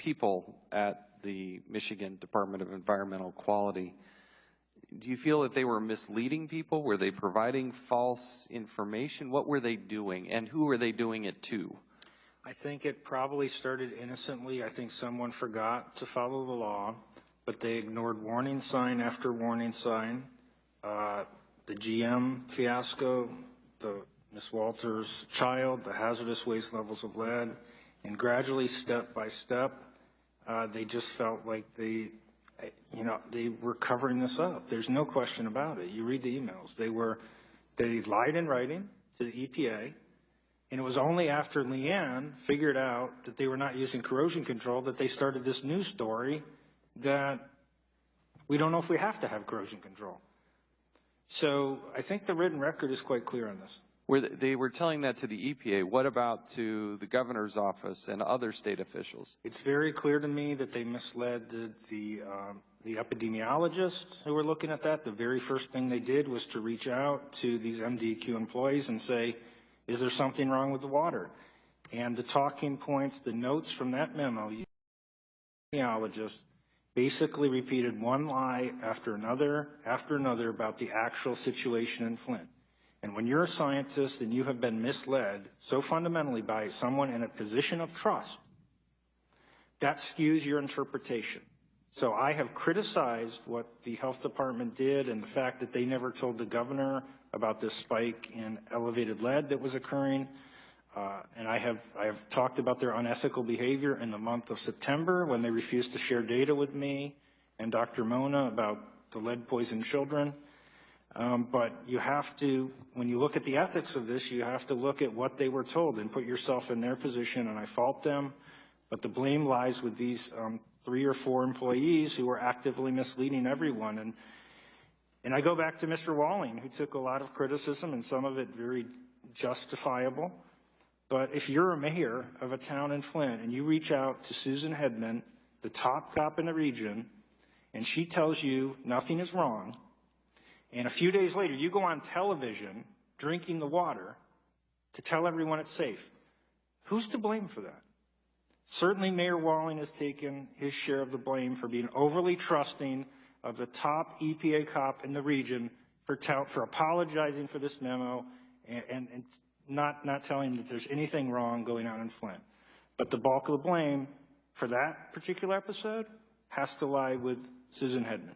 people at the Michigan Department of Environmental Quality. Do you feel that they were misleading people? Were they providing false information? What were they doing, and who were they doing it to? I think it probably started innocently. I think someone forgot to follow the law, but they ignored warning sign after warning sign. The GM fiasco, the Ms. Walters' child, the hazardous waste levels of lead, and gradually, step by step, they just felt like they were covering this up. There's no question about it. You read the emails. They lied in writing to the EPA, and it was only after Leanne figured out that they were not using corrosion control that they started this news story that we don't know if we have to have corrosion control. So I think the written record is quite clear on this. They were telling that to the EPA. What about to the governor's office and other state officials? It's very clear to me that they misled the epidemiologists who were looking at that. The very first thing they did was to reach out to these MDEQ employees and say, is there something wrong with the water? And the talking points, the notes from that memo, epidemiologists basically repeated one lie after another about the actual situation in Flint. And when you're a scientist and you have been misled so fundamentally by someone in a position of trust, that skews your interpretation. So I have criticized what the health department did and the fact that they never told the governor about this spike in elevated lead that was occurring. And I have talked about their unethical behavior in the month of September when they refused to share data with me and Dr.Mona about the lead-poisoned children. But you have to, when you look at the ethics of this, you have to look at what they were told and put yourself in their position, and I fault them. But the blame lies with these 3 or 4 employees who were actively misleading everyone. And I go back to Mr. Walling, who took a lot of criticism and some of it very justifiable. But if you're a mayor of a town in Flint and you reach out to Susan Headman, the top cop in the region, and she tells you nothing is wrong, and a few days later you go on television drinking the water to tell everyone it's safe, who's to blame for that? Certainly Mayor Walling has taken his share of the blame for being overly trusting of the top EPA cop in the region for apologizing for this memo and not telling that there's anything wrong going on in Flint. But the bulk of the blame for that particular episode has to lie with Susan Headman.